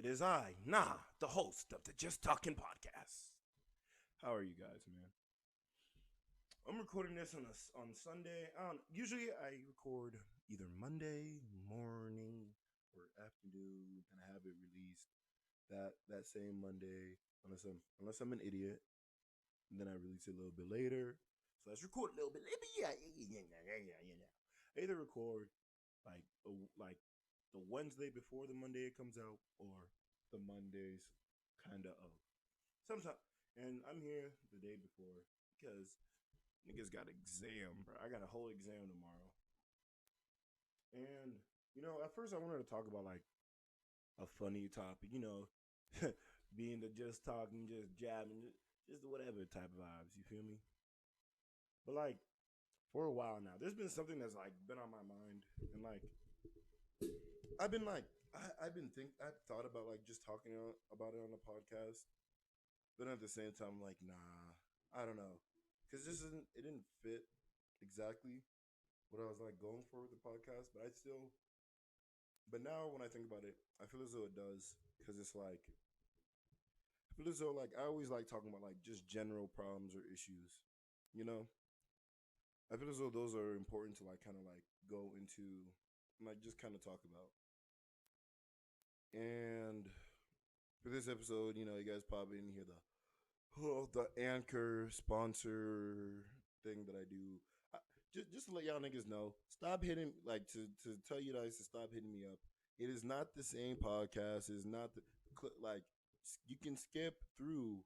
is I, the host of the Just Talkin podcast. How are you guys, man? I'm recording this on Sunday. Usually I record either Monday morning or afternoon, and I have it released that same Monday, unless I'm an idiot, and then I release it a little bit later. So let's record a little bit. Yeah. I either record like the Wednesday before the Monday it comes out, or the Mondays kind of of. Sometimes, and I'm here the day before because niggas got exam, bro. I got a whole exam tomorrow, and at first I wanted to talk about like a funny topic, being the just talking, just jabbing, just whatever type of vibes. You feel me? But like for a while now, there's been something that's like been on my mind, and like I've been like I've thought about like just talking about it on the podcast, but at the same time, like nah, I don't know, because it didn't fit exactly what I was like going for with the podcast, but now when I think about it, I feel as though it does, because it's like I feel as though like I always like talking about like just general problems or issues, you know. I feel as though those are important to like kind of like go into, like just kind of talk about. And for this episode, you guys probably didn't hear the Anchor sponsor thing that I do. Just to let y'all niggas know, stop hitting to tell you guys to stop hitting me up. It is not the same podcast. It is not like you can skip through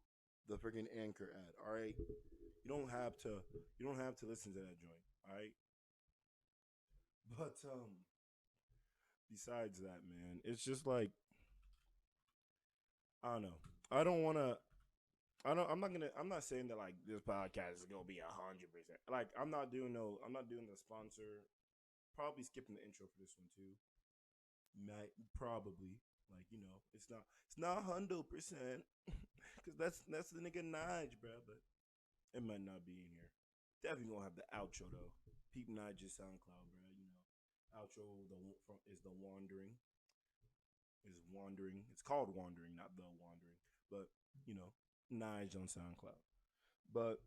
the freaking Anchor ad. All right, you don't have to. You don't have to listen to that joint. All right, but besides that, man, it's just like I don't know. I don't want to. I don't. I'm not gonna. I'm not saying that like this podcast is gonna be 100%. Like I'm not doing no. I'm not doing the sponsor. Probably skipping the intro for this one too. Might probably like it's not. It's not 100%. Cause that's the nigga Nige, bro. But it might not be in here. Definitely gonna have the outro though. Peep Nige's SoundCloud, bro. Outro is the wandering. Is wandering. It's called wandering, not the wandering. But you know, Nige on SoundCloud. But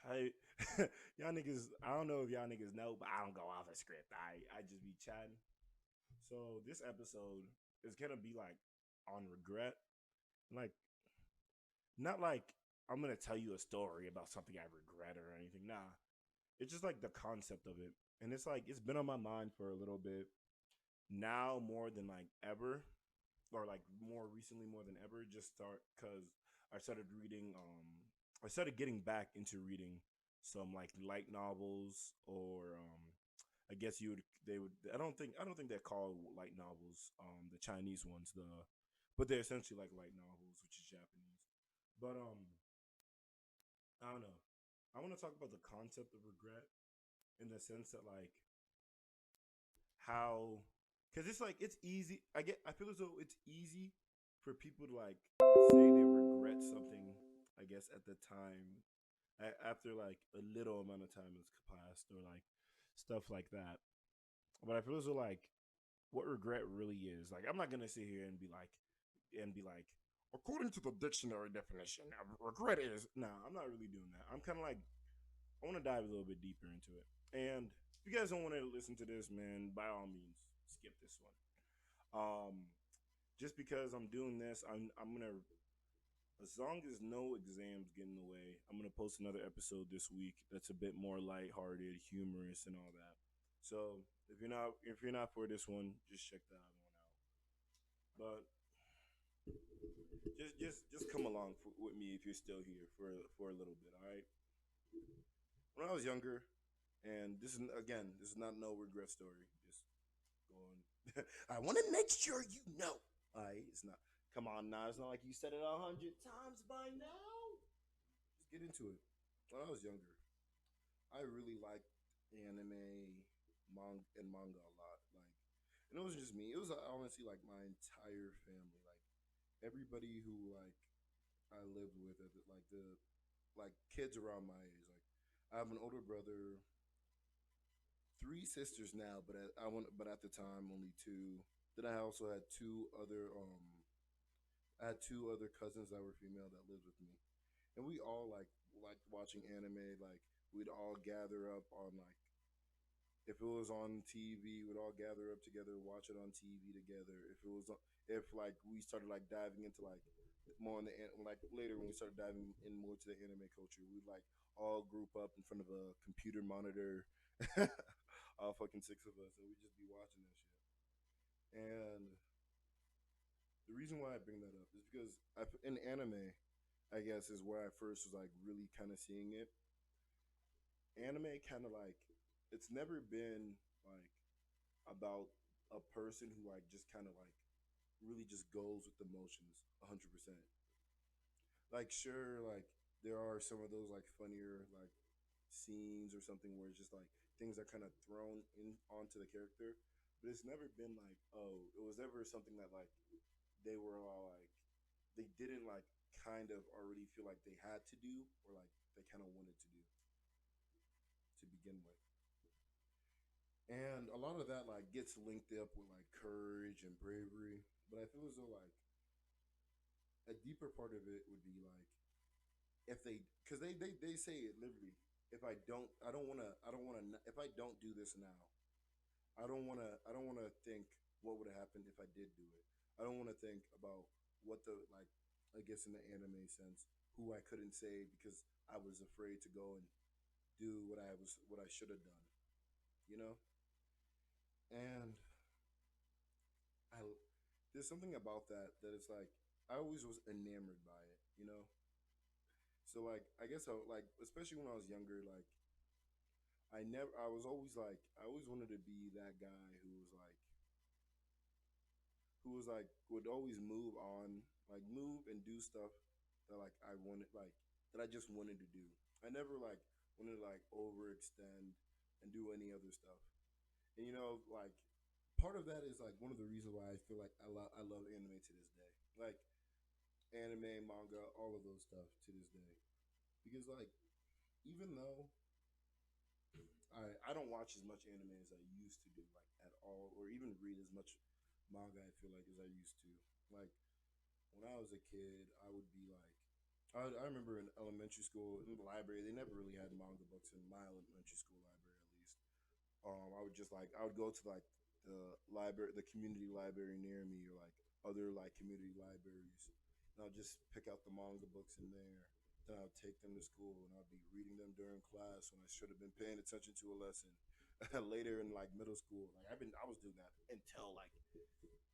I y'all niggas, I don't know if y'all niggas know, but I don't go off a script. I just be chatting. So this episode is gonna be like on regret. Like not like I'm gonna tell you a story about something I regret or anything. Nah. It's just like the concept of it. And it's like it's been on my mind for a little bit. Now more than like ever. Or like more recently more than ever, just start because I started reading I started getting back into reading some like light novels, or I guess they would I don't think they're called light novels, the Chinese ones, but they're essentially like light novels, which is Japanese. But I don't know. I want to talk about the concept of regret, in the sense that like how, because it's like it's easy. I feel as though it's easy for people to like say they regret something. I guess at the time, after like a little amount of time has passed, or like stuff like that. But I feel as though like what regret really is. Like I'm not gonna sit here and be like, according to the dictionary definition, regret is. Nah, I'm not really doing that. I'm kind of like I want to dive a little bit deeper into it. And if you guys don't want to listen to this, man, by all means, skip this one. Um, just because I'm doing this, I'm gonna, as long as no exams get in the way, I'm gonna post another episode this week that's a bit more lighthearted, humorous, and all that. So if you're not for this one, just check that one out. But just come along with me if you're still here for a little bit. All right. When I was younger, and this is not no regret story. Just going. I want to make sure you know. All right, it's not. Come on now, it's not like you said it 100 times by now. Just get into it. When I was younger, I really liked anime, and manga a lot. And it wasn't just me. It was honestly like my entire family. Like everybody who like I lived with, like the like kids around my age. Like I have an older brother, three sisters now, but at the time only two. Then I also had I had two other cousins that were female that lived with me, and we all liked watching anime. Like we'd all gather up on like if it was on TV, we'd all gather up together, watch it on TV together. If like we started like diving into like more on like later when we started diving in more to the anime culture, we'd like all group up in front of a computer monitor, all fucking six of us, and we'd just be watching that shit. And the reason why I bring that up is because in anime, I guess is where I first was like really kind of seeing it. Anime kind of like it's never been like about a person who like just kind of like really just goes with the motions 100%. Like sure, like there are some of those like funnier like scenes or something where it's just like things are kind of thrown in onto the character, but it's never been like oh, it was never something that like they were all like they didn't like kind of already feel like they had to do or like they kind of wanted to do to begin with. And a lot of that like gets linked up with like courage and bravery, but I feel as though like a deeper part of it would be like if they because they say it literally if I don't want to if I don't do this now I don't want to think what would have happened if I did do it. I don't want to think about what the like I guess in the anime sense who I couldn't say because I was afraid to go and do what I should have done, you know. And I there's something about that it's like I always was enamored by it, you know. So like I guess like especially when I was younger, like I was always like I always wanted to be that guy who was like would always move on, like move and do stuff that like I wanted like that I just wanted to do. I never like wanted to like overextend and do any other stuff. And you know, like part of that is like one of the reasons why I feel like I love anime to this day. Like anime, manga, all of those stuff to this day. Because like even though I don't watch as much anime as I used to do, like at all, or even read as much manga I feel like as I used to. Like when I was a kid, I would be like I remember in elementary school in the library they never really had manga books in my elementary school library at least. I would just like I would go to like the community library near me or like other like community libraries, and I'll just pick out the manga books in there. Then I'll take them to school and I'll be reading them during class when I should have been paying attention to a lesson. Later in like middle school, like I was doing that until like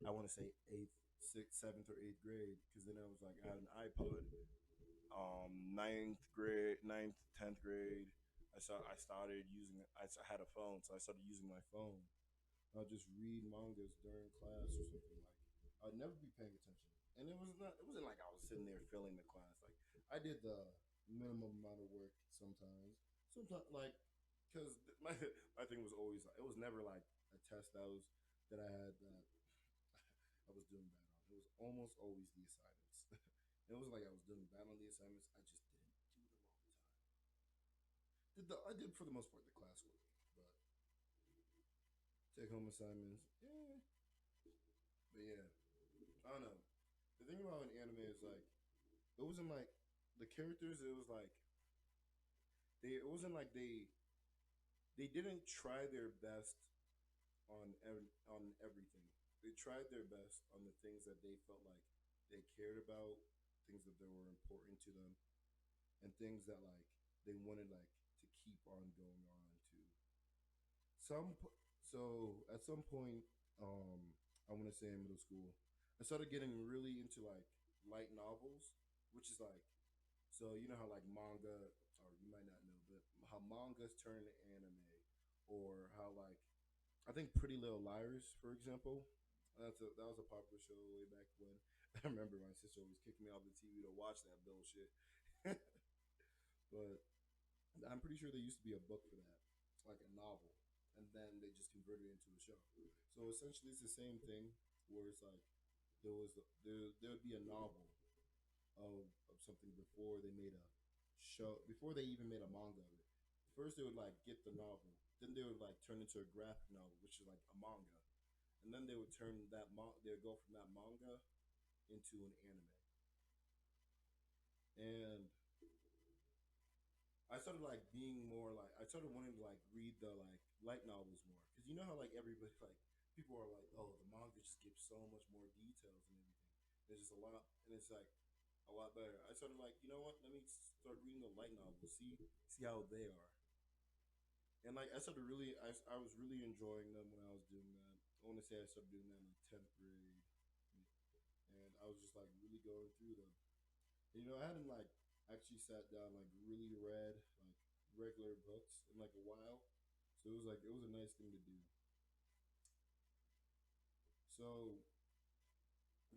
I want to say eighth, sixth, seventh, or eighth grade, because then I was like I had an iPod. Ninth grade, ninth, 10th grade, I started using. I had a phone, so I started using my phone. I'll just read mangas during class or something like. I'd never be paying attention, and it was not. It wasn't like I was sitting there filling the class. Like I did the minimum amount of work sometimes. Sometimes like because my thing was always like it was never like a test that I had that I was doing bad on. It was almost always the assignments. It was like I was doing bad on the assignments. I just didn't do them all the time. I did for the most part the classwork, but take home assignments, yeah. But yeah, I don't know. The thing about an anime is like it wasn't like the characters. It was like they. It wasn't like they didn't try their best on everything. They tried their best on the things that they felt like they cared about, things that they were important to them, and things that like they wanted like to keep on going on to. So at some point, I want to say in middle school, I started getting really into like light novels, which is like so you know how like manga, or you might not know, but how mangas turn to anime, or how like I think Pretty Little Liars, for example, that was a popular show way back when. I remember my sister always kicked me off the TV to watch that bullshit, but I'm pretty sure there used to be a book for that, like a novel, and then they just converted it into a show. So essentially, it's the same thing where it's like there would be a novel of something before they made a show before they even made a manga of it. First, they would like get the novel, then they would like turn into a graphic novel, which is like a manga, and and then they would turn they would go from that manga into an anime. And I started like being more like I started wanting to like read the like light novels more because you know how like everybody like people are like, oh, the manga just gives so much more details and everything. There's just a lot, and it's like a lot better. I started like, you know what? Let me start reading the light novels, see how they are. And like I started really, I was really enjoying them when I was doing that. I want to say I started doing that in like 10th grade, and I was just like really going through them. And, I hadn't like actually sat down like really read like regular books in like a while, so it was a nice thing to do. So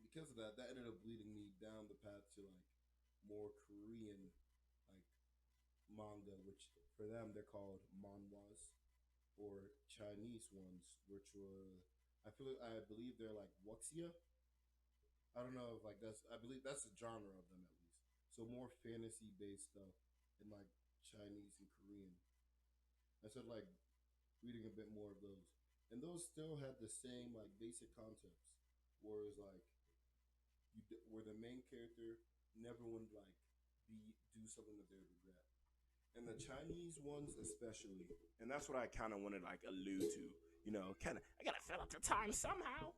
because of that, that ended up leading me down the path to like more Korean like manga, which for them they're called manhwas, or Chinese ones, which were I believe they're like wuxia. I don't know if like that's I believe that's the genre of them at least. So more fantasy based stuff in like Chinese and Korean. I started like reading a bit more of those, and those still had the same like basic concepts, whereas like where the main character never would like be do something that they would regret. And the Chinese ones especially, And that's what I kind of wanted like allude to. Kind of I gotta fill up the time somehow.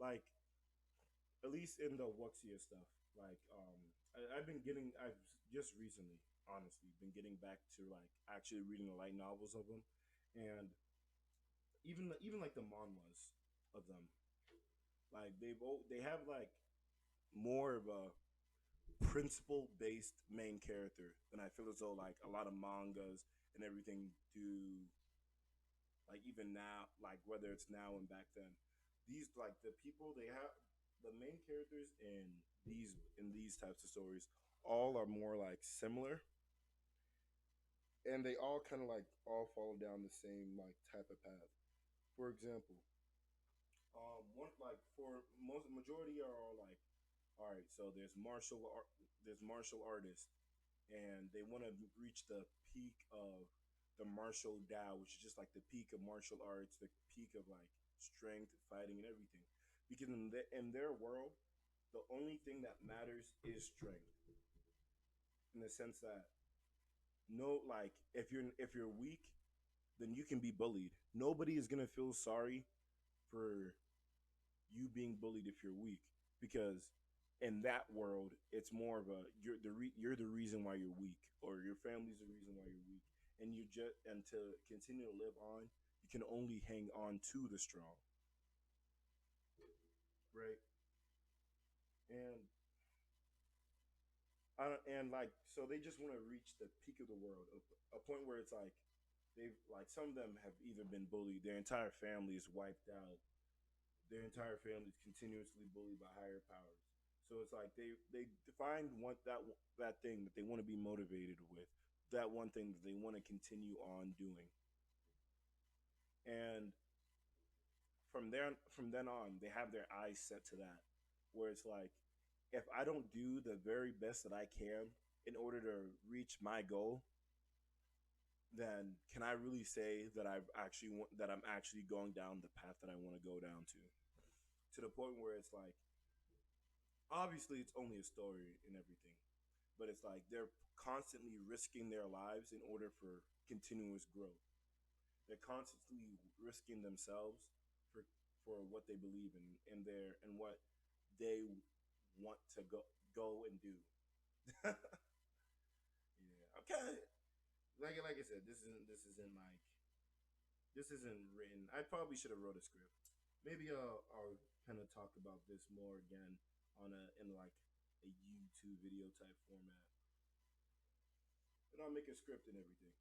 Like at least in the Wuxia stuff. Like I've just recently, honestly, been getting back to like actually reading the light novels of them, and even like the manhwas of them. Like they have like more of a principle based main character than I feel as though like a lot of mangas and everything do, like even now, like whether it's now and back then. These like the people they have the main characters in these types of stories all are more like similar, and they all kind of like all follow down the same like type of path. For example, one like for most majority are all like, all right, so there's martial artists, and they want to reach the peak of the martial Tao, which is just like the peak of martial arts, the peak of like strength, fighting, and everything. Because in their world, the only thing that matters is strength, in the sense that no, like if you're weak, then you can be bullied. Nobody is gonna feel sorry for you being bullied if you're weak, because in that world it's more of a you're the reason why you're weak, or your family's the reason why you're weak, and you just and to continue to live on, you can only hang on to the strong, right? And like so they just want to reach the peak of the world, a point where it's like they've like some of them have either been bullied, their entire family is wiped out, their entire family is continuously bullied by higher powers. So it's like they find that thing that they want to be motivated with, that one thing that they want to continue on doing, and from then on they have their eyes set to that, where it's like, if I don't do the very best that I can in order to reach my goal, then can I really say that I'm actually going down the path that I want to go down to the point where it's like, obviously it's only a story and everything, but it's like they're constantly risking their lives in order for continuous growth. They're constantly risking themselves for what they believe in, and what they want to go and do. Yeah, okay. Like I said, this isn't written. I probably should have wrote a script. Maybe I'll kind of talk about this more again on a in like a YouTube video type format, and I'll make a script and everything.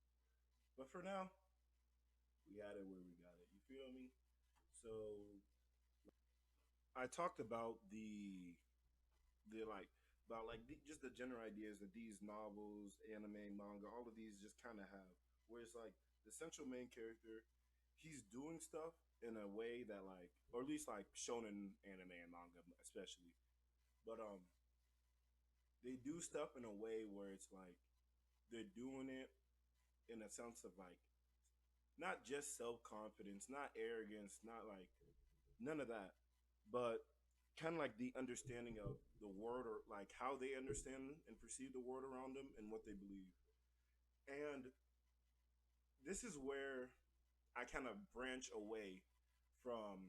But for now, we had it where we got it. You feel me? So I talked about the like about like just the general ideas that these novels, anime, manga, all of these just kind of have, where it's like the central main character, he's doing stuff in a way that like, or at least like shonen anime and manga especially, but they do stuff in a way where it's like they're doing it in a sense of like not just self confidence, not arrogance, not like none of that, but kind of like the understanding of the world, or like how they understand and perceive the world around them and what they believe. And this is where I kind of branch away from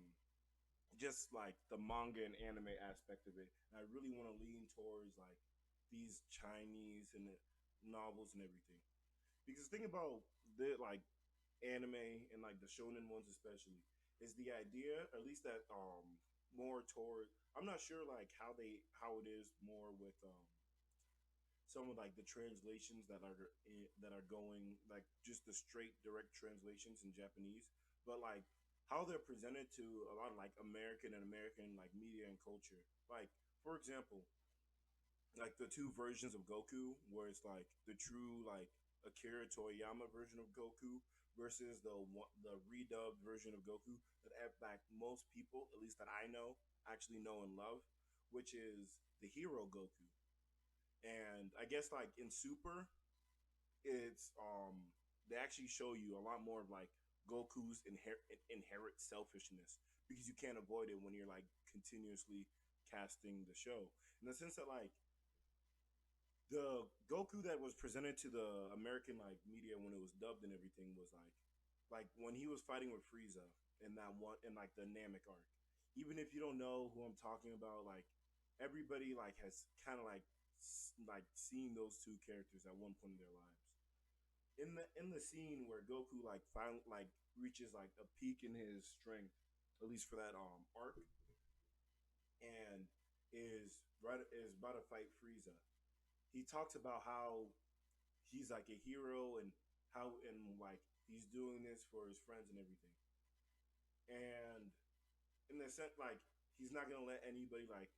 just like the manga and anime aspect of it. And I really want to lean towards like these Chinese and the novels and everything. Because the thing about the like anime and like the shonen ones especially is the idea, at least that more toward, I'm not sure like how it is more with some of like the translations that are going like just the straight direct translations in Japanese, but like how they're presented to a lot of like American like media and culture. Like for example, like the two versions of Goku, where it's like the true like Akira Toriyama version of Goku versus the redubbed version of Goku that like most people, at least that I know, actually know and love, which is the hero Goku. And I guess like in Super, it's they actually show you a lot more of like Goku's inherent selfishness, because you can't avoid it when you're like continuously casting the show, in the sense that like the Goku that was presented to the American like media when it was dubbed and everything was like when he was fighting with Frieza in that one in like the Namek arc. Even if you don't know who I'm talking about, like everybody like has kind of like seen those two characters at one point in their lives. In the scene where Goku like finally like reaches like a peak in his strength, at least for that arc, and is about to fight Frieza, he talks about how he's like a hero and how and like he's doing this for his friends and everything. And in the sense like he's not gonna let anybody like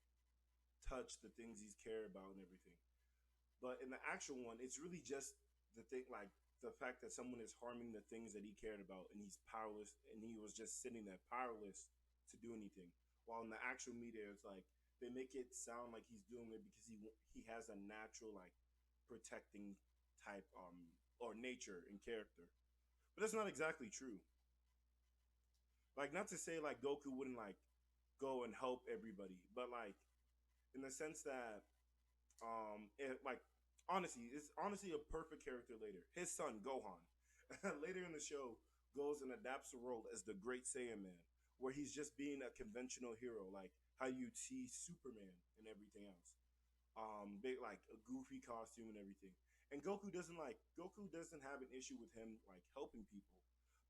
touch the things he's cared about and everything. But in the actual one, it's really just the thing like the fact that someone is harming the things that he cared about and he's powerless and he was just sitting there powerless to do anything. While in the actual media, it's like they make it sound like he's doing it because he has a natural like protecting type or nature and character. But that's not exactly true. Like not to say like Goku wouldn't like go and help everybody, but like in the sense that like honestly, it's honestly a perfect character later. His son Gohan, later in the show, goes and adapts the role as the Great Saiyan Man, where he's just being a conventional hero, like how you'd see Superman and everything else. Big like a goofy costume and everything. And Goku doesn't have an issue with him like helping people.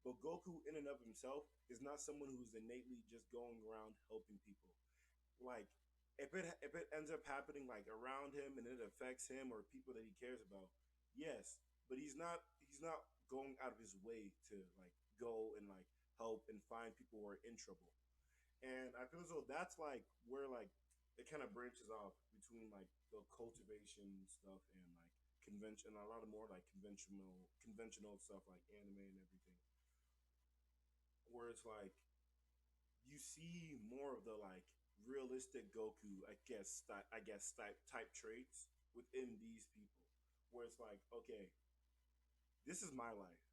But Goku in and of himself is not someone who's innately just going around helping people. Like if it ends up happening like around him and it affects him or people that he cares about, yes, but he's not going out of his way to like go and like help and find people who are in trouble. And I feel as though that's like where like it kind of branches off between like the cultivation stuff and like convention, a lot of more like conventional stuff like anime and everything, where it's like you see more of the like realistic Goku, I guess type traits within these people, where it's like, okay, this is my life.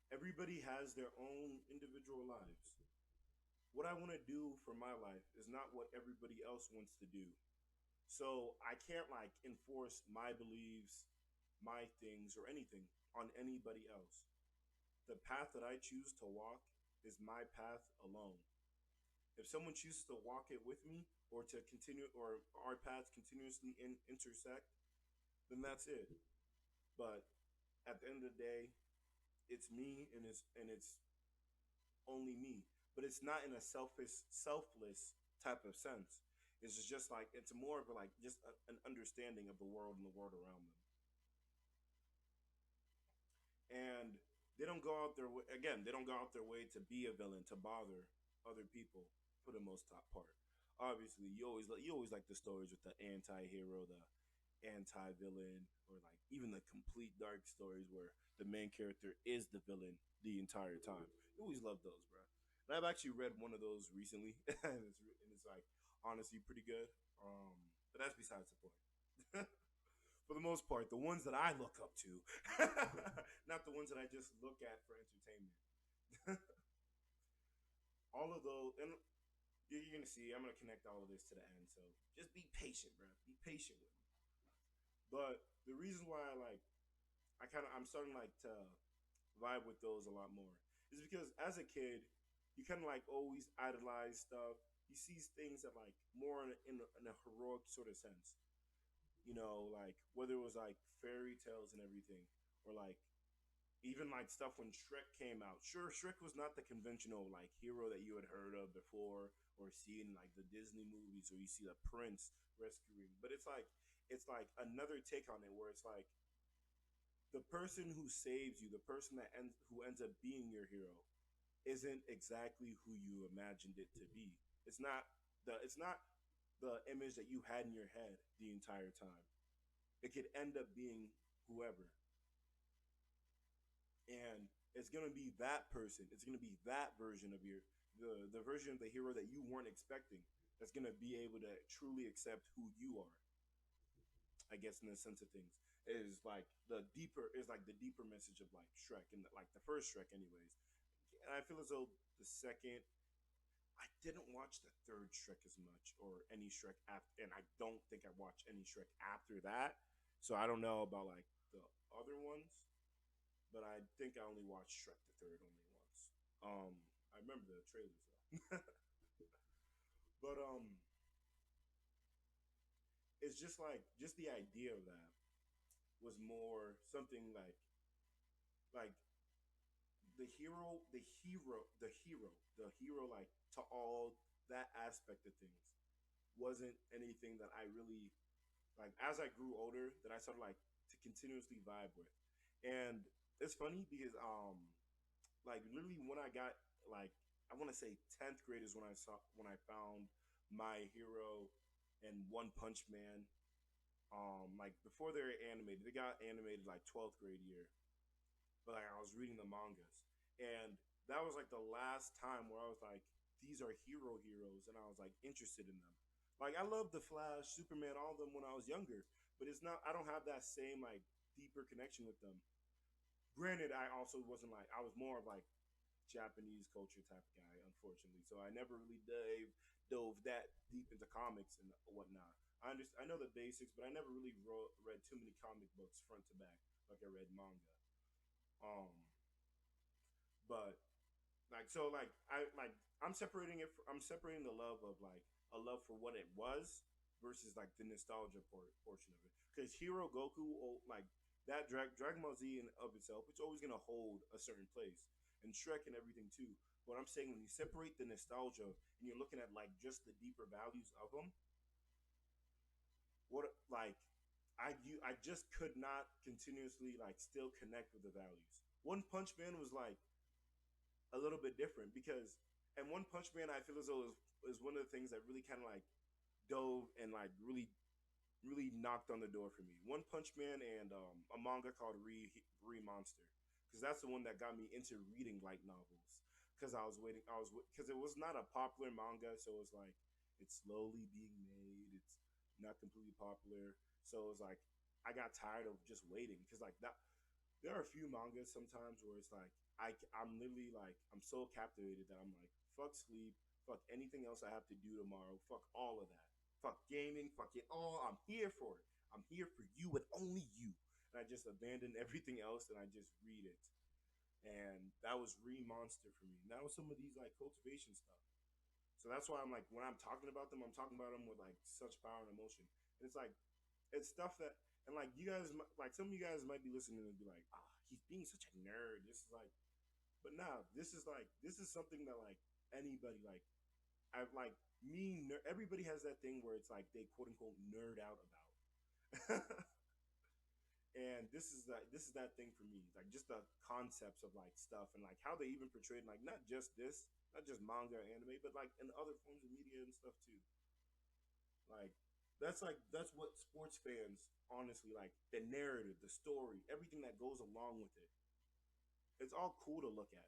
Everybody has their own individual lives. What I want to do for my life is not what everybody else wants to do. So I can't like enforce my beliefs, my things, or anything on anybody else. The path that I choose to walk is my path alone. If someone chooses to walk it with me or to continue or our paths continuously intersect, then that's it. But at the end of the day, it's me and it's only me. But it's not in a selfless type of sense. It's just like it's more of a, like just an understanding of the world and the world around them. And they don't go out their way again. They don't go out their way to be a villain to bother other people for the most top part. Obviously, you always like the stories with the anti-hero, the anti-villain, or like even the complete dark stories where the main character is the villain the entire time. You always love those, bro. And I've actually read one of those recently, and it's like honestly pretty good. But that's besides the point. For the most part, the ones that I look up to, not the ones that I just look at for entertainment. All of those, and you're gonna see, I'm gonna connect all of this to the end. So just be patient, bro. Be patient with me. But the reason why I'm starting like to vibe with those a lot more is because as a kid, you kind of like always idolize stuff. You see things that like more in a heroic sort of sense. You know, like whether it was like fairy tales and everything, or like even like stuff when Shrek came out. Sure, Shrek was not the conventional like hero that you had heard of before or seen in like the Disney movies, or you see the prince rescuing. But it's like another take on it, where it's like the person who saves you, the person who ends up being your hero, isn't exactly who you imagined it to be. It's not the image that you had in your head the entire time. It could end up being whoever, and it's gonna be that person. It's gonna be that version of the version of the hero that you weren't expecting. That's gonna be able to truly accept who you are. I guess in the sense of things is like the deeper message of like Shrek and like the first Shrek, anyways. And I feel as though the second, I didn't watch the third Shrek as much, or any Shrek after, and I don't think I watched any Shrek after that. So I don't know about like the other ones, but I think I only watched Shrek the third only once. I remember the trailers though, but it's just like just the idea of that was more something like the hero like to all that aspect of things wasn't anything that I really like as I grew older that I started like to continuously vibe with. And it's funny because like literally when I got like I want to say 10th grade is when I found My Hero and One Punch Man. Like before they're animated, they got animated like 12th grade year, but like I was reading the mangas, and that was like the last time where I was like, these are heroes, and I was like interested in them. Like I loved the Flash, Superman, all of them when I was younger, but it's not. I don't have that same like deeper connection with them. Granted, I also wasn't like I was more of like Japanese culture type of guy, unfortunately. So I never really dove that deep into comics and whatnot. I know the basics, but I never really read too many comic books front to back like I read manga. Um, but I'm separating the love of like a love for what it was versus like the nostalgia portion of it. Because Hero Goku, like that Dragon Ball Z in of itself, it's always gonna hold a certain place, and Shrek and everything too. But I'm saying when you separate the nostalgia and you're looking at like just the deeper values of them, what like I just could not continuously like still connect with the values. One Punch Man was like a little bit different because and One Punch Man I feel as though is one of the things that really kind of like dove and like really knocked on the door for me. One Punch Man and a manga called Re Monster, because that's the one that got me into reading light novels. Because because it was not a popular manga, so it was like it's slowly being made. It's not completely popular, so it was like I got tired of just waiting because like that there are a few mangas sometimes where it's like I'm literally like I'm so captivated that I'm like fuck sleep, fuck anything else I have to do tomorrow, fuck all of that, fuck gaming, fuck it all. I'm here for it. I'm here for you and only you. And I just abandoned everything else and I just read it. And that was Re Monster for me. And that was some of these like cultivation stuff. So that's why I'm like when I'm talking about them, I'm talking about them with like such power and emotion. And it's like it's stuff that and like you guys like some of you guys might be listening and be like, ah, he's being such a nerd. This is like, but nah, this is something that like anybody like I like everybody has that thing where it's like they quote unquote nerd out about. And this is that thing for me, like just the concepts of like stuff and like how they even portrayed like not just manga or anime, but like in other forms of media and stuff too. Like that's what sports fans honestly like the narrative, the story, everything that goes along with it. It's all cool to look at.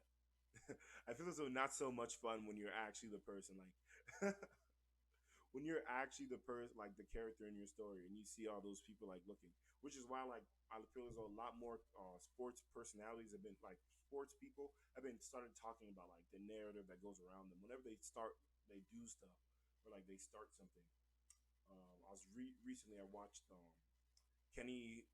I feel as though not so much fun when you're actually the person. Like when you're actually the person, like the character in your story, and you see all those people like looking, which is why like I feel as though a lot more sports personalities have been like sports people have been started talking about like the narrative that goes around them whenever they do stuff or like they start something. I was recently I watched Kenny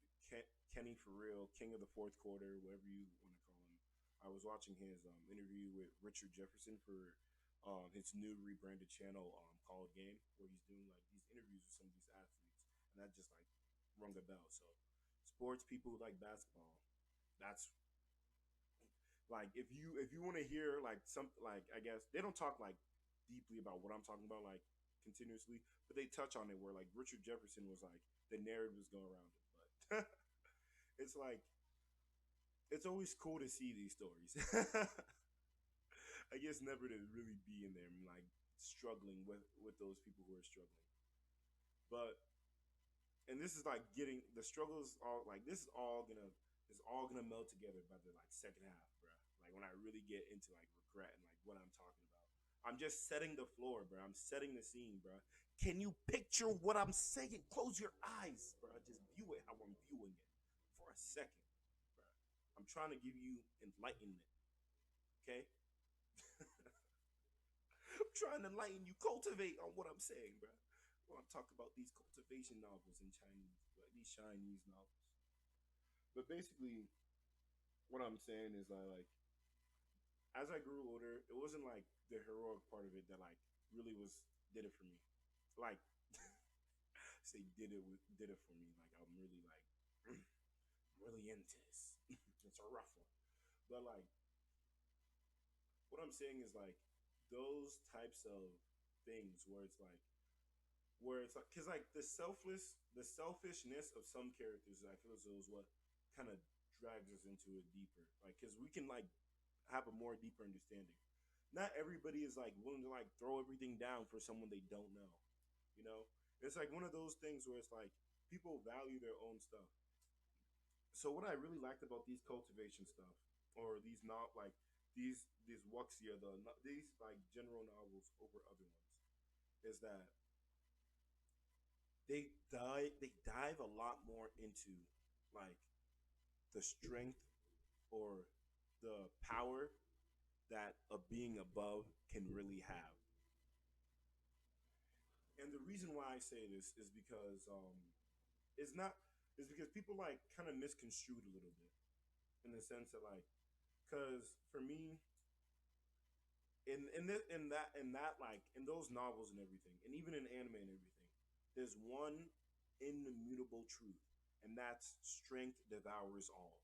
Kenny for real, King of the Fourth Quarter, whatever you want to call him. I was watching his interview with Richard Jefferson for his new rebranded channel called Game, where he's doing like these interviews with some of these athletes, and that just like rung a bell. So, sports people who like basketball, that's like if you want to hear like some like I guess they don't talk like deeply about what I'm talking about like continuously, but they touch on it where like Richard Jefferson was like the narrative was going around it, but it's like it's always cool to see these stories. I guess never to really be in there and like struggling with those people who are struggling. But and this is like getting the struggles all like this is all gonna melt together by the like second half, bro. Like when I really get into like regret and like what I'm talking about. I'm just setting the floor, bro. I'm setting the scene, bro. Can you picture what I'm saying? Close your eyes, bro. Just view it how I'm viewing it for a second, bro. I'm trying to give you enlightenment, okay? I'm trying to enlighten you, cultivate on what I'm saying, bro. When I'm talking about these cultivation novels in Chinese, like these Chinese novels. But basically, what I'm saying is like as I grew older, it wasn't like the heroic part of it that like really was did it for me. Like say did it for me. Like I'm really like really into this. It's a rough one, but like what I'm saying is like those types of things where it's like because like the selfishness of some characters I feel as though is what kind of drags us into it deeper like because we can like have a more deeper understanding. Not everybody is like willing to like throw everything down for someone they don't know, you know. It's like one of those things where it's like people value their own stuff. So what I really liked about these cultivation stuff or these not like these wuxia these like general novels over other ones is that they dive a lot more into like the strength or the power that a being above can really have. And the reason why I say this is because it's not is because people like kind of misconstrued a little bit in the sense that like because for me in that like in those novels and everything and even in anime and everything there's one immutable truth and that's strength devours all.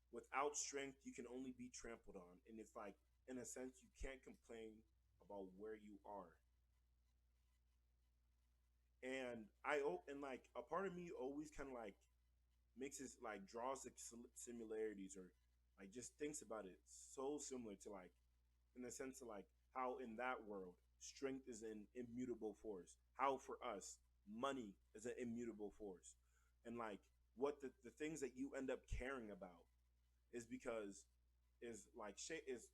Without strength you can only be trampled on and it's like in a sense you can't complain about where you are. And and like a part of me always kind of like mixes like draws the similarities or like just thinks about it so similar to like in the sense of like how in that world strength is an immutable force, how for us money is an immutable force, and like what the things that you end up caring about is because is like is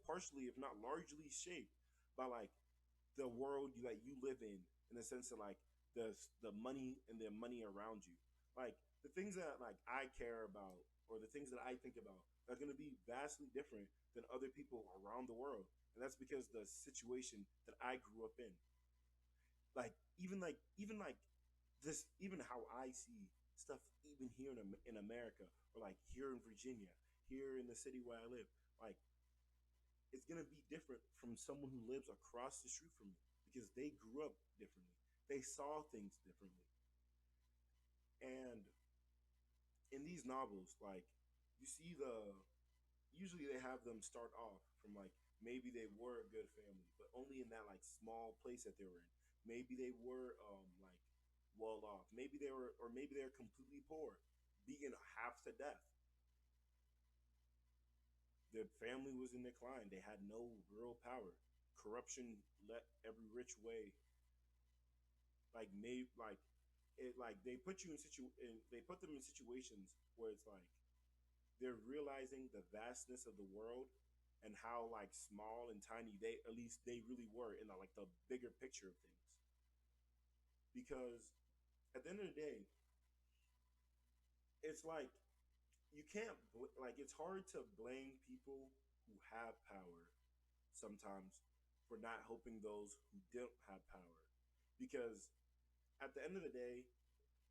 partially if not largely shaped by like the world that you live in the sense of like the money and the money around you. Like the things that like I care about or the things that I think about are going to be vastly different than other people around the world, and that's because the situation that I grew up in. Like this, even how I see stuff, even here in America or like here in Virginia, here in the city where I live, like it's gonna be different from someone who lives across the street from me because they grew up differently. They saw things differently. And in these novels, like you see usually they have them start off from like maybe they were a good family, but only in that like small place that they were in. Maybe they were like well off. Maybe they were or maybe they're completely poor, beaten half to death. Their family was in decline. They had no real power. Corruption let every rich way. Like made like it like they put you in they put them in situations where it's like they're realizing the vastness of the world and how like small and tiny they at least they really were in the, like the bigger picture of things. Because at the end of the day, it's like you can't like it's hard to blame people who have power sometimes for not helping those who don't have power, because at the end of the day,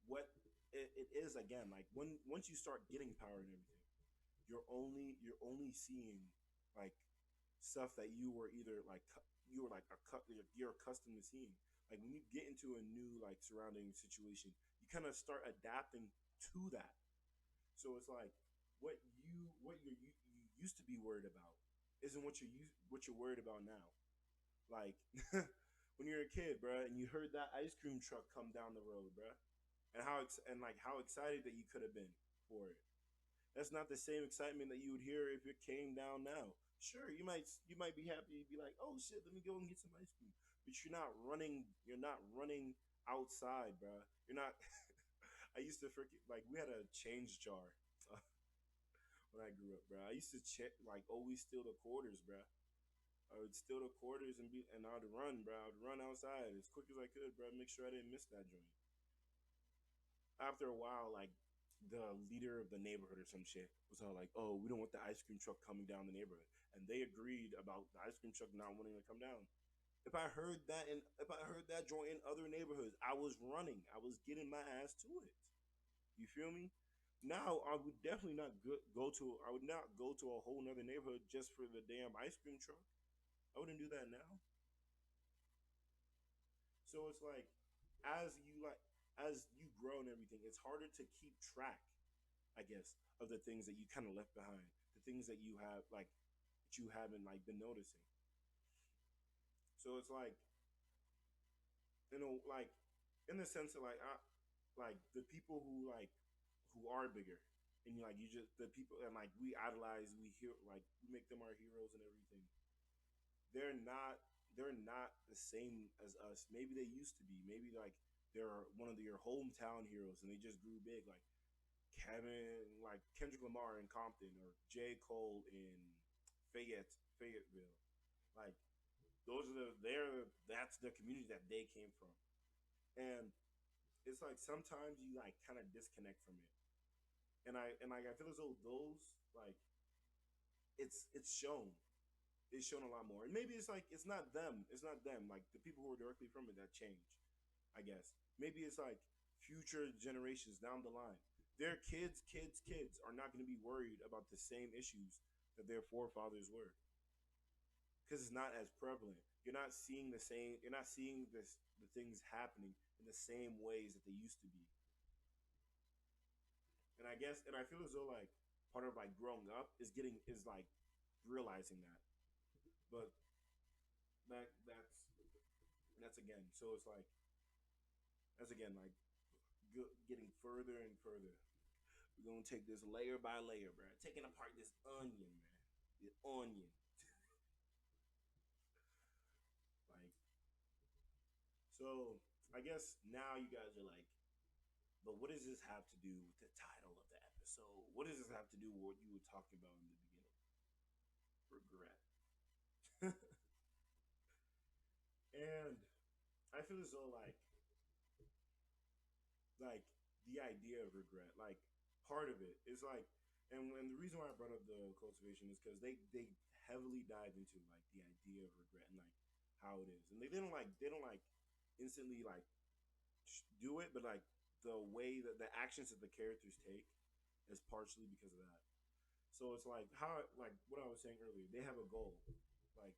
what it is again, like when once you start getting power and everything, you're only seeing like stuff that you were either like you were like you're accustomed to seeing. Like when you get into a new like surrounding situation, you kind of start adapting to that. So it's like what you used to be worried about isn't what you're worried about now. Like when you're a kid, bruh, and you heard that ice cream truck come down the road, bruh, and and like how excited that you could have been for it. That's not the same excitement that you would hear if it came down now. Sure, you might be happy. You'd be like, oh shit, let me go and get some ice cream. But you're not running. You're not running outside, bruh. You're not. I used to forget. Like we had a change jar when I grew up, bruh. I used to like always steal the quarters, bruh. I would steal the quarters and I'd run, bro. I'd run outside as quick as I could, bro. Make sure I didn't miss that joint. After a while, like the leader of the neighborhood or some shit was all like, "Oh, we don't want the ice cream truck coming down the neighborhood," and they agreed about the ice cream truck not wanting to come down. If I heard that joint in other neighborhoods, I was running. I was getting my ass to it. You feel me? Now I would definitely not go to. I would not go to a whole nother neighborhood just for the damn ice cream truck. I wouldn't do that now. So it's like as you like as you grow and everything, it's harder to keep track, I guess, of the things that you kind of left behind, the things that you have like that you haven't like been noticing. So it's like like in the sense of like the people who are bigger and you like you just the people and like we idolize, we hear like we make them our heroes and everything. they're not they're not the same as us. Maybe they used to be. Maybe like they're one of your hometown heroes and they just grew big, like Kendrick Lamar in Compton or J. Cole in Fayetteville. Like those are that's the community that they came from. And it's like sometimes you like kind of disconnect from it. And like I feel as though those like it's shown is shown a lot more. And maybe it's like it's not them. It's not them. Like the people who are directly from it that change. I guess maybe it's like future generations down the line. Their kids are not going to be worried about the same issues that their forefathers were because it's not as prevalent. You're not seeing the same. You're not seeing the things happening in the same ways that they used to be. And I guess and I feel as though like part of like growing up is like realizing that. But that's again. So it's like that's again like getting further and further. We're gonna take this layer by layer, bro. Taking apart this onion, man. The onion. Like so. I guess now you guys are like, but what does this have to do with the title of the episode? What does this have to do with what you were talking about in the beginning? Regret. And I feel as though like the idea of regret, like part of it is like, and the reason why I brought up the cultivation is because they heavily dive into like the idea of regret and like how it is, and they don't like instantly like do it, but like the way that the actions that the characters take is partially because of that. So it's like how like what I was saying earlier, they have a goal, like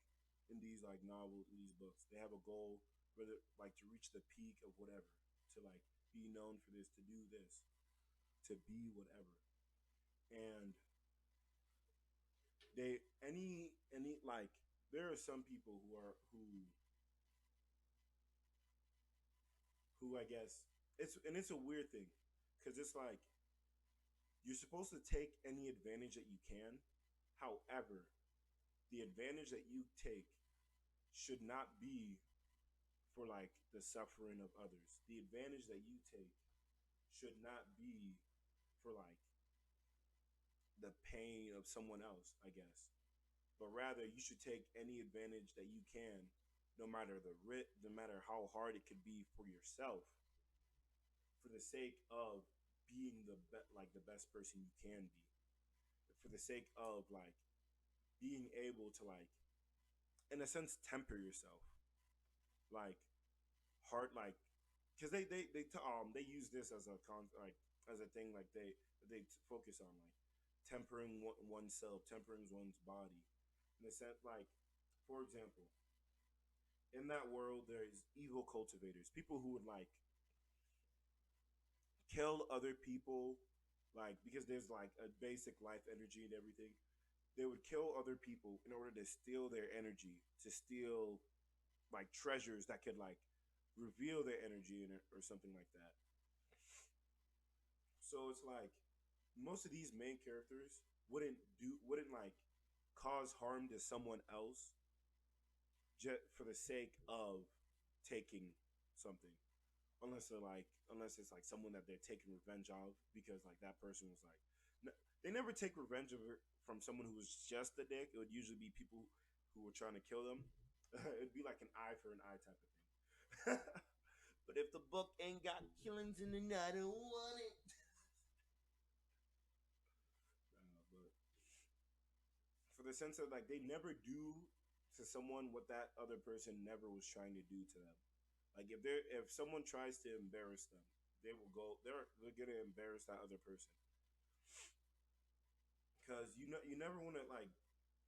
in these like novels, in these books, they have a goal, whether like to reach the peak of whatever, to like be known for this, to do this, to be whatever. And they any like there are some people who I guess it's a weird thing because it's like you're supposed to take any advantage that you can. However, the advantage that you take should not be for like the suffering of others. The advantage that you take should not be for like the pain of someone else, I guess. but rather you should take any advantage that you can, no matter no matter how hard it could be for yourself, for the sake of being like the best person you can be, for the sake of like being able to like, in a sense, temper yourself, like heart, like, because they use this as a like as a thing, like focus on like tempering oneself, tempering one's body, in the sense like, for example, in that world there's evil cultivators, people who would like kill other people, like because there's like a basic life energy and everything. They would kill other people in order to steal their energy, to steal like treasures that could like reveal their energy in it or something like that. So it's like most of these main characters wouldn't like cause harm to someone else just for the sake of taking something, unless it's like someone that they're taking revenge of, because like that person was like they never take revenge from someone who was just a dick. It would usually be people who were trying to kill them. It'd be like an eye for an eye type of thing. But if the book ain't got killings in it, I don't want it. But for the sense of like they never do to someone what that other person never was trying to do to them. Like if someone tries to embarrass them, they're gonna embarrass that other person, because you never want to like,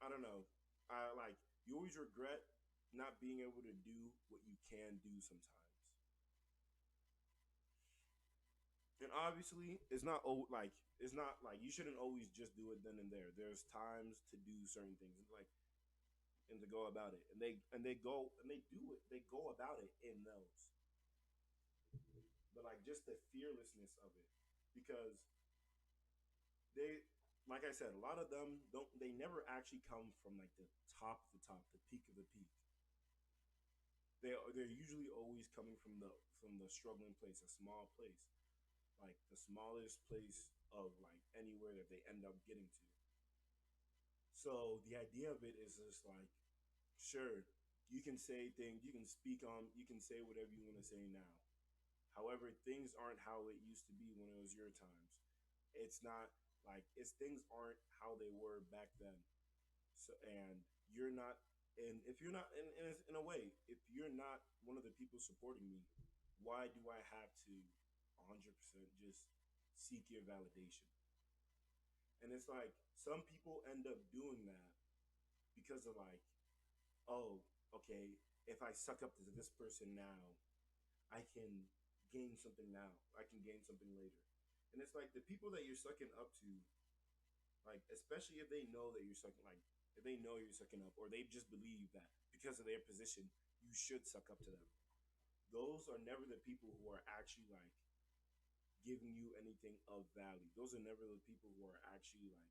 I don't know, I like, you always regret not being able to do what you can do sometimes. And obviously it's not like you shouldn't always just do it then and there. There's times to do certain things, like, and to go about it, and they do it, they go about it in those, but like just the fearlessness of it, because they, like I said, a lot of them don't, they never actually come from like the top, the peak of the peak. They're usually always coming from the struggling place, a small place, like the smallest place of like anywhere that they end up getting to. So the idea of it is just like, sure, you can say things, you can speak on, you can say whatever you want to say now. However, things aren't how it used to be when it was your times. It's not like, it's things aren't how they were back then. So, and you're not, and if you're not, in a way, if you're not one of the people supporting me, why do I have to 100% just seek your validation? And it's like some people end up doing that because of like, oh, okay, if I suck up to this person now, I can gain something now. I can gain something later. And it's like the people that you're sucking up to, like, especially if they know that you're sucking, like, if they know you're sucking up, or they just believe that because of their position, you should suck up to them. Those are never the people who are actually like giving you anything of value. Those are never the people who are actually like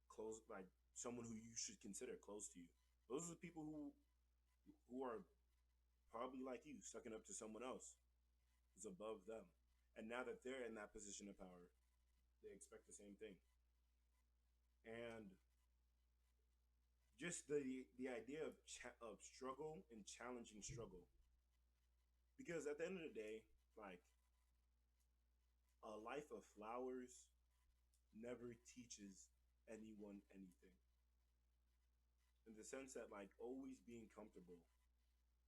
close, like someone who you should consider close to you. Those are the people who are probably like you, sucking up to someone else who's above them. And now that they're in that position of power, they expect the same thing. And just the idea of struggle and challenging struggle, because at the end of the day, like, a life of flowers never teaches anyone anything, in the sense that like always being comfortable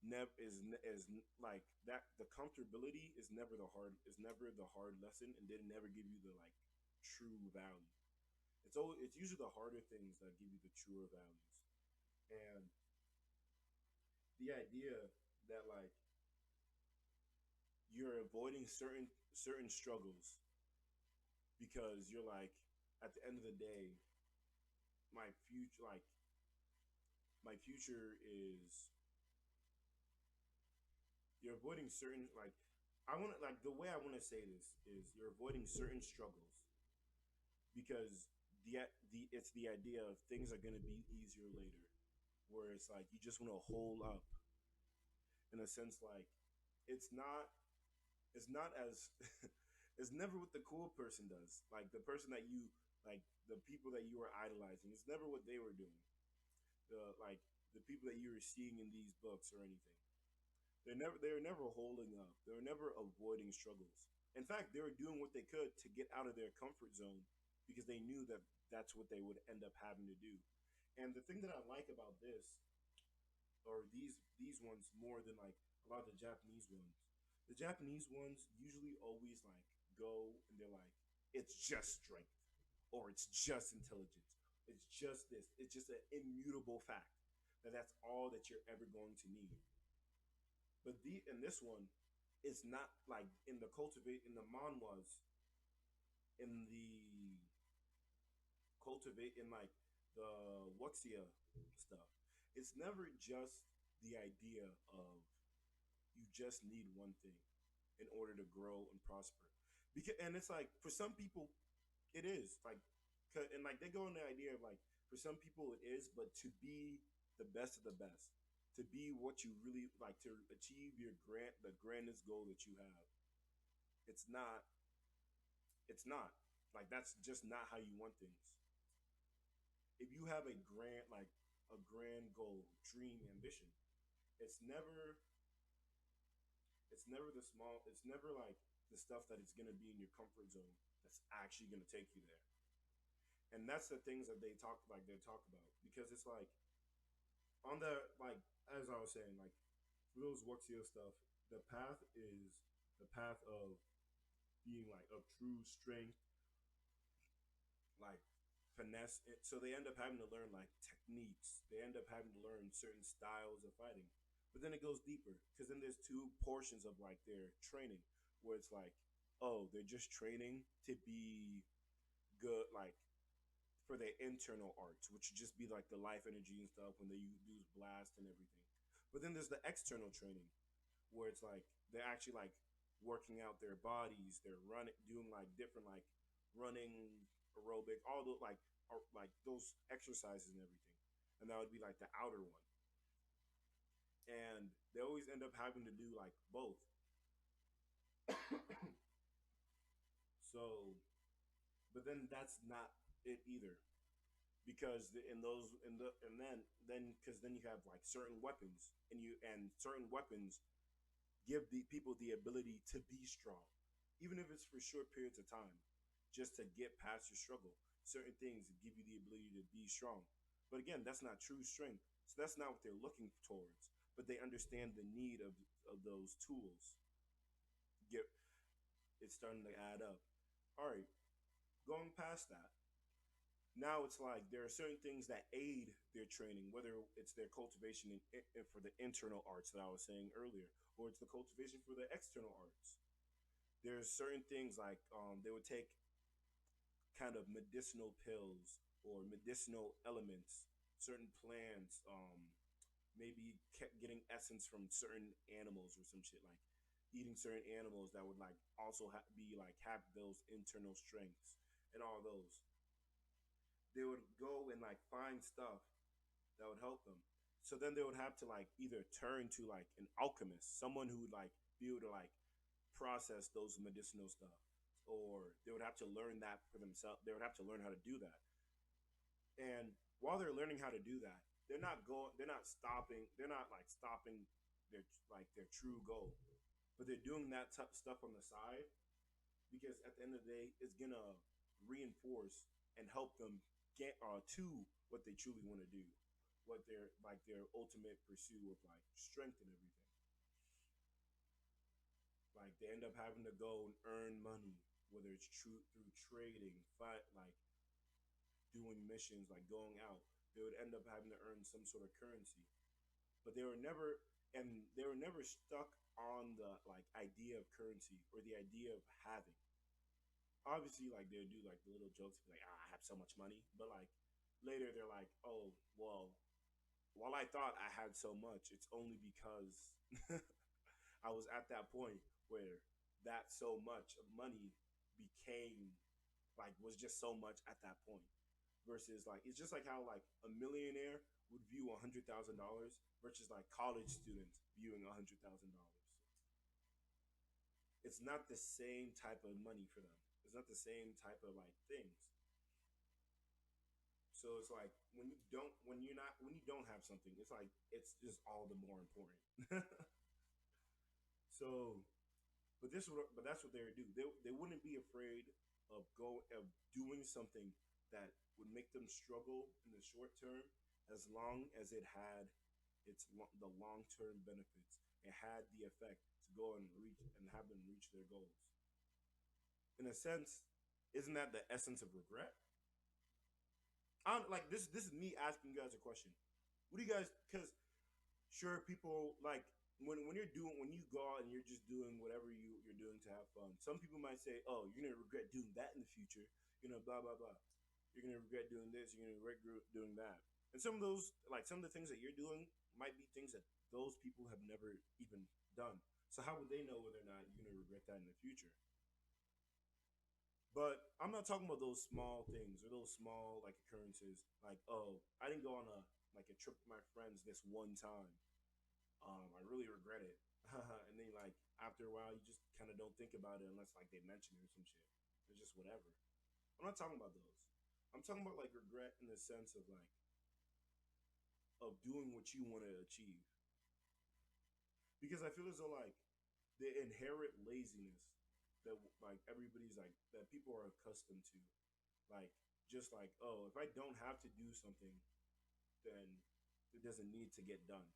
never is like that, the comfortability is never the hard lesson, and they never give you the like true value. It's usually the harder things that give you the truer values. And the idea that like you're avoiding certain struggles because you're like, at the end of the day, my future, like, my future is, you're avoiding certain like, I want to, like, the way I want to say this is you're avoiding certain struggles because the it's the idea of things are going to be easier later, where it's like you just want to hold up, in a sense, like, it's not it's not as it's never what the cool person does, like the person that you, like the people that you were idolizing, it's never what they were doing. like the people that you were seeing in these books or anything. They're never holding up. They're never avoiding struggles. In fact, they were doing what they could to get out of their comfort zone because they knew that that's what they would end up having to do. And the thing that I like about this, or these ones more than like a lot of the Japanese ones usually always like go and they're like, it's just strength, or it's just intelligence, it's just this, it's just an immutable fact that that's all that you're ever going to need. But the in this one, it's not like in the cultivate in the manhwas, in the cultivate in like the wuxia stuff. It's never just the idea of you just need one thing in order to grow and prosper. Because and it's like for some people it is like and like they go in the idea of like for some people it is, but to be the best of the best, to be what you really like, to achieve your the grandest goal that you have, it's not it's not like that's just not how you want things. If you have a grand goal, dream, ambition, it's never it's never like the stuff that it's going to be in your comfort zone that's actually going to take you there. And that's the things that they talk about because it's like on the like as I was saying, like for those Wuxia stuff, the path is the path of being like of true strength, like finesse it. So they end up having to learn like techniques. They end up having to learn certain styles of fighting. But then it goes deeper because then there's two portions of like their training where it's like, oh, they're just training to be good, like for their internal arts, which would just be like the life energy and stuff when they use blast and everything. But then there's the external training where it's like they're actually like working out their bodies, they're running, doing like different like running, aerobic, all those like those exercises and everything. And that would be like the outer one. And they always end up having to do like both. So, but then that's not it either because in those in the and then because then you have like certain weapons and certain weapons give the people the ability to be strong, even if it's for short periods of time, just to get past your struggle. Certain things give you the ability to be strong. But again, that's not true strength. So that's not what they're looking towards. But they understand the need of those tools. Get it's starting to add up. All right, going past that, now it's like there are certain things that aid their training, whether it's their cultivation for the internal arts that I was saying earlier, or it's the cultivation for the external arts. There's certain things like they would take kind of medicinal pills or medicinal elements, certain plants, maybe getting essence from certain animals or some shit like eating certain animals that would like also be like have those internal strengths and all those. They would go and like find stuff that would help them. So then they would have to like either turn to like an alchemist, someone who would like be able to like process those medicinal stuff, or they would have to learn that for themselves. They would have to learn how to do that. And while they're learning how to do that, they're not stopping. They're not like stopping their true goal, but they're doing that stuff on the side because at the end of the day, it's gonna reinforce and help them get to what they truly want to do, what their ultimate pursuit of like strength and everything. Like they end up having to go and earn money, whether it's true through trading, fight, like doing missions, like going out. They would end up having to earn some sort of currency, but they were never stuck on the like idea of currency or the idea of having. Obviously, like they would do like the little jokes, like I have so much money, but like later they're like, oh well, while I thought I had so much, it's only because I was at that point where that so much of money became like was just so much at that point. Versus like it's just like how like a millionaire would view $100,000 versus like college students viewing $100,000. It's not the same type of money for them. It's not the same type of like things. So it's like when you don't have something, it's like it's just all the more important. So, but that's what they would do. They wouldn't be afraid of doing something that would make them struggle in the short term, as long as it had the long term benefits. It had the effect to go and reach and have them reach their goals. In a sense, isn't that the essence of regret? I don't, like this. This is me asking you guys a question. What do you guys? Because sure, people like when you go out and you're just doing whatever you're doing to have fun. Some people might say, "Oh, you're gonna regret doing that in the future." Blah blah blah. You're gonna regret doing this. You're gonna regret doing that. And some of those, like some of the things that you're doing, might be things that those people have never even done. So how would they know whether or not you're gonna regret that in the future? But I'm not talking about those small things or those small like occurrences. Like, oh, I didn't go on a trip with my friends this one time. I really regret it. And then like after a while, you just kind of don't think about it unless like they mention it or some shit. It's just whatever. I'm not talking about those. I'm talking about like regret in the sense of like of doing what you want to achieve. Because I feel as though like the inherent laziness that like everybody's like that people are accustomed to, like just like, oh, if I don't have to do something, then it doesn't need to get done.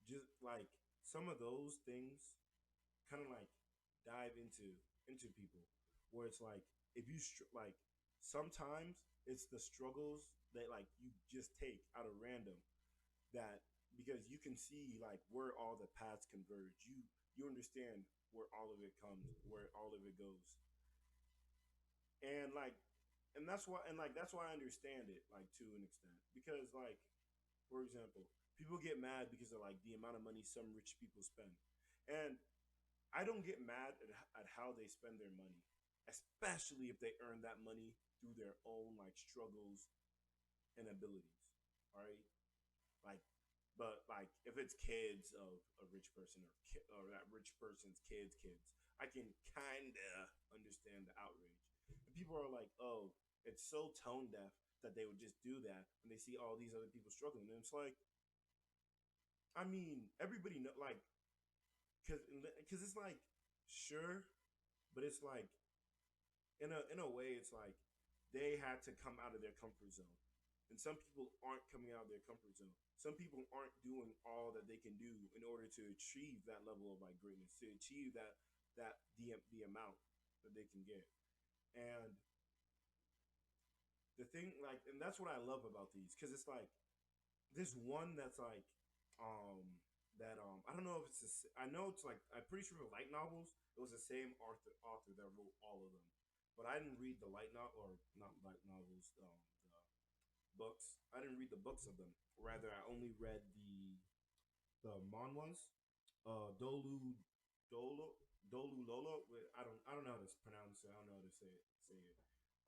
Just like some of those things kind of like dive into people, where it's like if you like sometimes it's the struggles that like you just take out of random, that because you can see like where all the paths converge. You understand where all of it comes, where all of it goes. And like that's why I understand it like to an extent, because like for example, people get mad because of like the amount of money some rich people spend. And I don't get mad at how they spend their money, especially if they earn that money through their own like struggles and abilities. All right, like, but like if it's kids of a rich person or that rich person's kids, I can kind of understand the outrage. And people are like, oh, it's so tone deaf that they would just do that when they see all these other people struggling. And it's like, I mean, everybody know like because it's like sure, but it's like in a way it's like they had to come out of their comfort zone, and some people aren't coming out of their comfort zone. Some people aren't doing all that they can do in order to achieve that level of like greatness, to achieve the amount that they can get. And the thing like, and that's what I love about these, because it's like this one that's like I don't know if it's I know it's like I'm pretty sure the light novels it was the same author that wrote all of them, but I didn't read the light novel or not light novels the books. I didn't read the books of them. Rather, I only read the manhwas. Dolu Dolu Lolo. I don't know how to pronounce it. I don't know how to say it.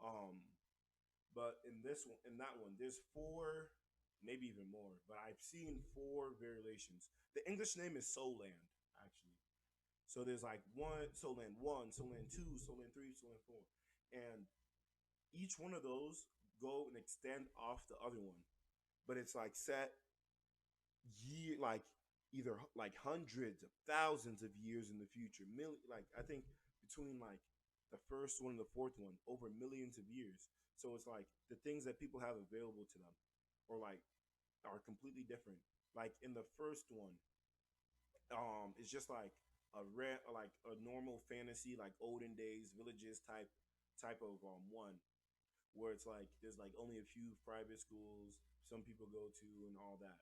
Um, but in that one, there's four, maybe even more. But I've seen four variations. The English name is Soland, actually. So there's like one, Soland two, Soland three, Soland four, and each one of those go and extend off the other one. But it's like set like either like hundreds of thousands of years in the future. Like I think between like the first one and the fourth one, over millions of years. So it's like the things that people have available to them, or like are completely different. Like in the first one, it's just like like a normal fantasy, like olden days villages type of one, where it's like there's like only a few private schools some people go to and all that.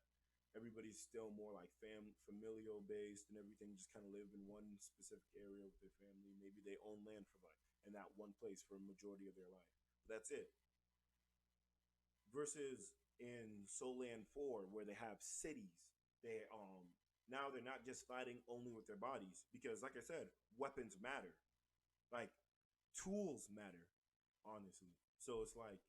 Everybody's still more like familial based, and everything just kind of live in one specific area with their family. Maybe they own land for like in that one place for a majority of their life. But that's it. Versus in Solan 4, where they have cities. They now they're not just fighting only with their bodies, because like I said, weapons matter. Like tools matter, honestly. So it's like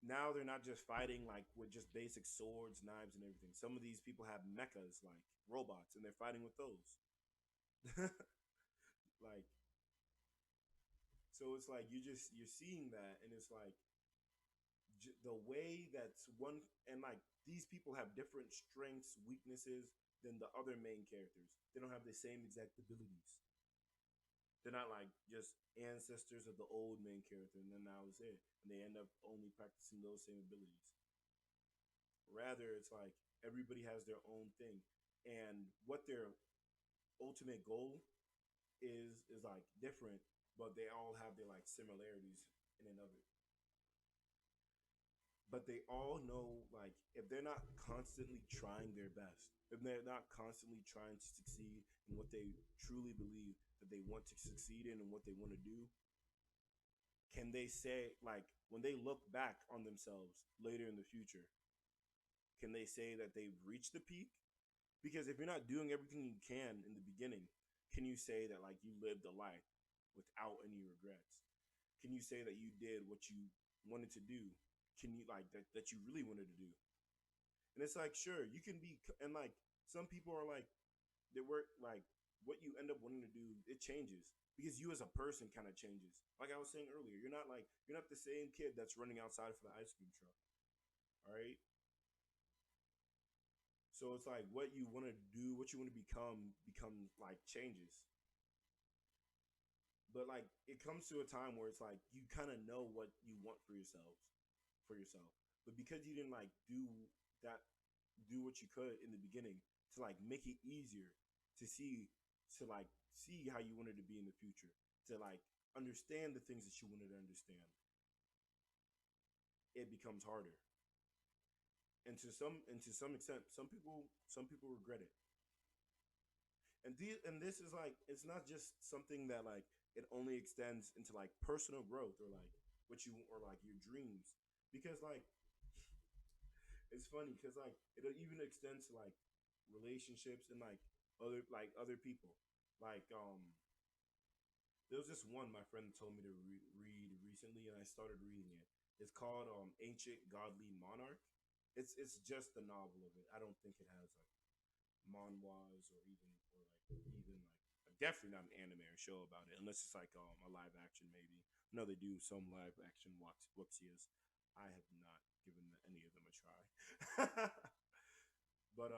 now they're not just fighting like with just basic swords, knives, and everything. Some of these people have mechas like robots, and they're fighting with those. Like So it's like you're seeing that, and it's like the way that's one, and like these people have different strengths, weaknesses than the other main characters. They don't have the same exact abilities. They're not like just ancestors of the old main character, and then that was it, and they end up only practicing those same abilities. Rather, it's like everybody has their own thing, and what their ultimate goal is like different, but they all have their like similarities in and of it. But they all know, like, if they're not constantly trying their best, if they're not constantly trying to succeed in what they truly believe that they want to succeed in and what they want to do, can they say, like, when they look back on themselves later in the future, can they say that they've reached the peak? Because if you're not doing everything you can in the beginning, can you say that like you lived a life without any regrets? Can you say that you did what you wanted to do? Can you like that you really wanted to do? And it's like, sure, you can be, and like some people are like, they work like what you end up wanting to do, it changes because you as a person kind of changes. Like I was saying earlier, you're not the same kid that's running outside for the ice cream truck. All right. So it's like what you want to do, what you want to become like changes. But like it comes to a time where it's like you kind of know what you want for yourself. But because you didn't like that do what you could in the beginning to like make it easier to see how you wanted to be in the future, to like understand the things that you wanted to understand, it becomes harder. And to some extent, some people regret it. And this is like it's not just something that like it only extends into like personal growth or like what you or like your dreams, because like it's funny because like it even extends to like relationships and like other people. Like there was this one my friend told me to read recently, and I started reading it. It's called Ancient Godly Monarch. It's just the novel of it. I don't think it has like manhwas or even like definitely not an anime or show about it unless it's like a live action maybe. No, they do some live action whoopsies. I have not given any of them a try. But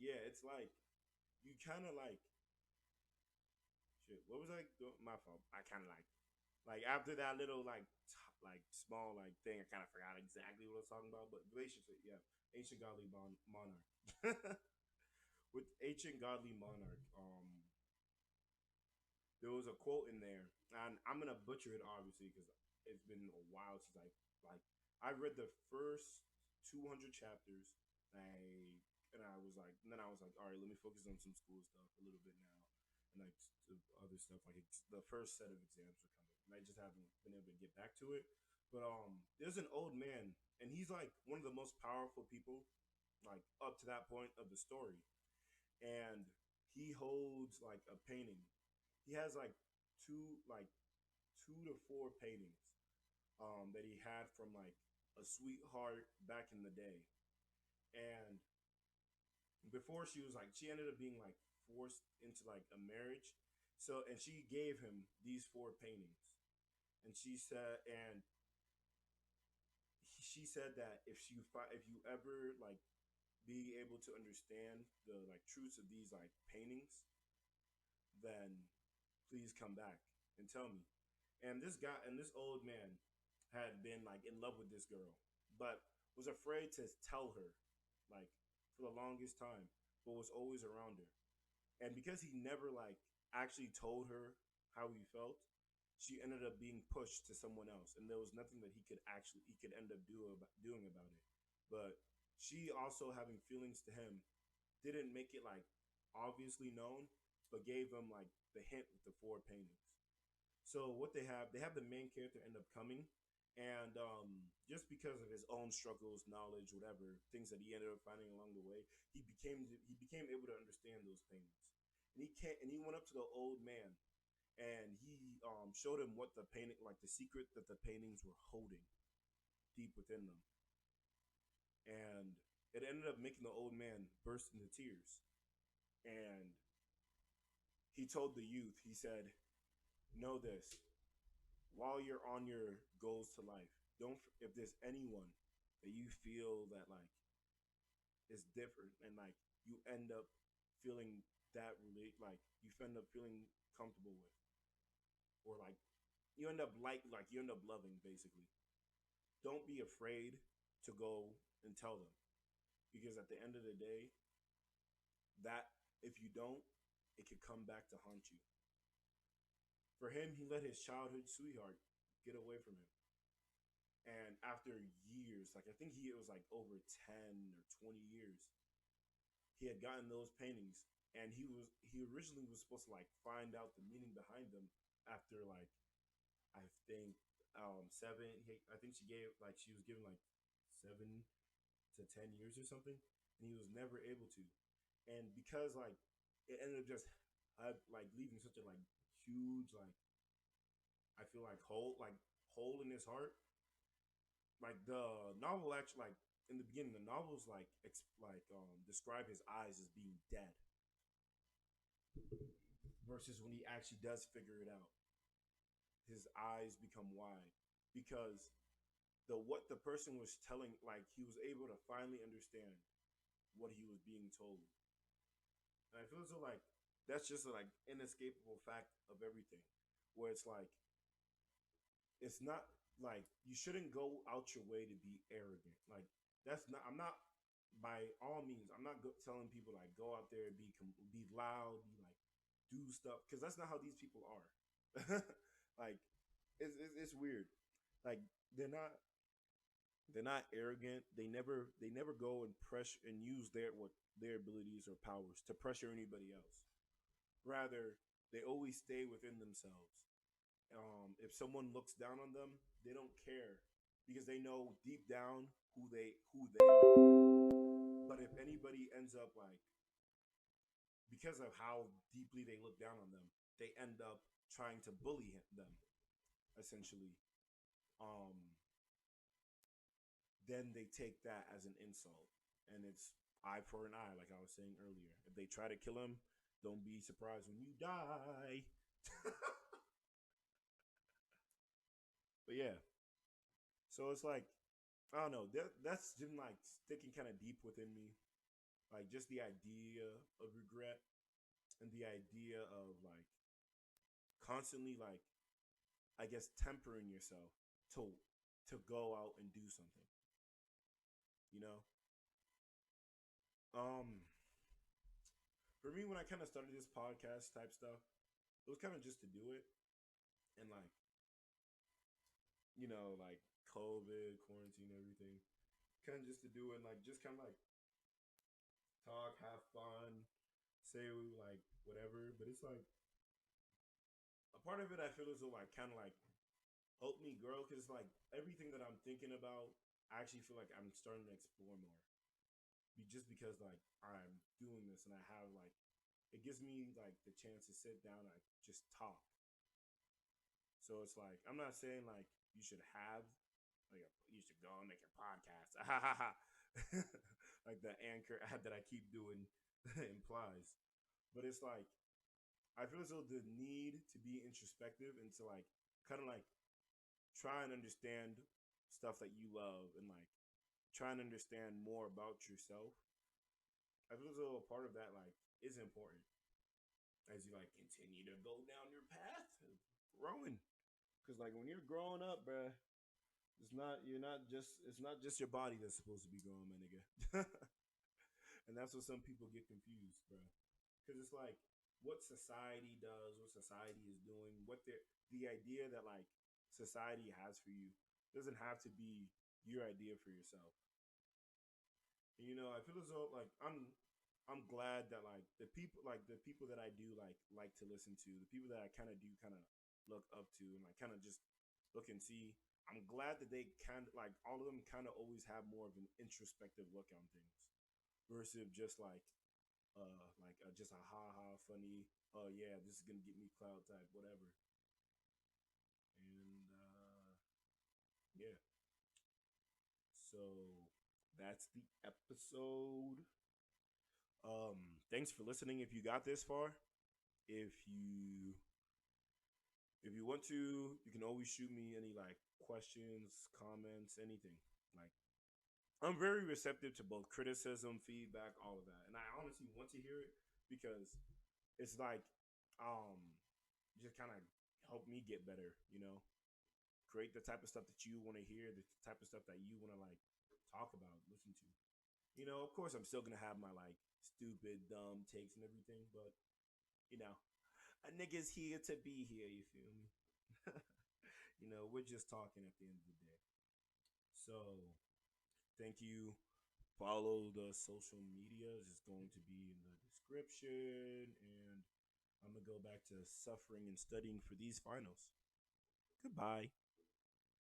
yeah, it's like you kind of like shit. What was I doing? My fault. I kind of like after that little like small like thing, I kind of forgot exactly what I was talking about. But relationship, yeah, ancient godly monarch. With ancient godly monarch, there was a quote in there, and I'm gonna butcher it obviously because it's been a while since like I read the first 200 chapters. And then I was like, all right, let me focus on some school stuff a little bit now, and like other stuff. Like the first set of exams were coming, and I just haven't been able to get back to it. But there's an old man, and he's like one of the most powerful people, like up to that point of the story, and he holds like a painting. He has like two to four paintings that he had from like a sweetheart back in the day. And before she ended up being like forced into like a marriage. So and she gave him these four paintings, and she said that if you ever like be able to understand the like truths of these like paintings, then please come back and tell me. And this old man had been like in love with this girl, but was afraid to tell her, like for the longest time, but was always around her. And because he never like actually told her how he felt, she ended up being pushed to someone else, and there was nothing that he could end up doing about it. But she also having feelings to him didn't make it like obviously known, but gave him like the hint with the four paintings. So what they have the main character end up coming, and just because of his own struggles, knowledge, whatever things that he ended up finding along the way, he became able to understand those paintings, and he went up to the old man, and he showed him what the painting, like the secret that the paintings were holding deep within them, and it ended up making the old man burst into tears, and he told the youth, he said, know this: while you're on your goals to life, don't if there's anyone that you feel that like is different and like you end up feeling that relate like you end up feeling comfortable with or like you end up loving basically. Don't be afraid to go and tell them because at the end of the day, that if you don't, it could come back to haunt you. For him, he let his childhood sweetheart get away from him. And after years, like I think it was like over 10 or 20 years, he had gotten those paintings and he originally was supposed to like find out the meaning behind them after like I think seven I think she was given like 7 to 10 years or something, and he was never able to. And because like it ended up just like leaving such a like huge like I feel like hole in his heart. Like the novel actually like in the beginning the novels describe his eyes as being dead versus when he actually does figure it out, his eyes become wide because what the person was telling like he was able to finally understand what he was being told. And I feel as though like that's just a like inescapable fact of everything, where it's like it's not like you shouldn't go out your way to be arrogant. Like that's not. I'm not by all means. I'm not telling people like go out there and be loud, be like do stuff because that's not how these people are. Like it's weird. Like they're not they're not arrogant. They never go and pressure and use their abilities or powers to pressure anybody else. Rather, they always stay within themselves. If someone looks down on them, they don't care because they know deep down who they are. But if anybody ends up like because of how deeply they look down on them, they end up trying to bully them essentially. Um, then they take that as an insult, and it's eye for an eye, like I was saying earlier. If they try to kill him, don't be surprised when you die. But yeah, so it's like I don't know. That's been like sticking kind of deep within me, like just the idea of regret and the idea of like constantly like I guess tempering yourself to go out and do something. You know, um, for me when I kind of started this podcast type stuff, it was kind of just to do it and like like COVID, quarantine, everything, kind of just to do it and like just kind of like talk, have fun, say like whatever. But it's like a part of it I feel as though like kind of like help me grow because like everything that I'm thinking about, I actually feel like I'm starting to explore more. Just because like I'm doing this and I have like it gives me like the chance to sit down and like, just talk. So it's like I'm not saying like you should have you should go and make a podcast. Like the anchor ad that I keep doing implies. But it's like I feel as though the need to be introspective and to like kind of like try and understand stuff that you love and like try and understand more about yourself. I feel as though a part of that like is important as you like continue to go down your path of growing. Cause like when you're growing up, bruh, it's not just your body that's supposed to be growing, my nigga. And that's what some people get confused, bruh. Cause it's like what society does, what society is doing, the idea that like society has for you doesn't have to be your idea for yourself. And, I feel as though like I'm glad that like the people that I do like to listen to, the people that I kind of do kind of look up to and like kind of just look and see. I'm glad that they kind of like all of them kind of always have more of an introspective look on things versus just just a ha ha funny oh yeah this is gonna get me cloud type whatever. And yeah, so that's the episode. Thanks for listening if you got this far. If you If you want to, you can always shoot me any like questions, comments, anything. Like I'm very receptive to both criticism, feedback, all of that. And I honestly want to hear it because it's like um just kind of help me get better, you know? Create the type of stuff that you want to hear, the type of stuff that you want to like talk about, listen to. You know, of course I'm still going to have my like stupid dumb takes and everything, but you know, a nigga's here to be here, you feel me? You know, we're just talking at the end of the day. So, thank you. Follow the social medias. It's going to be in the description. And I'm going to go back to suffering and studying for these finals. Goodbye.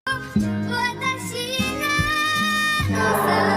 私が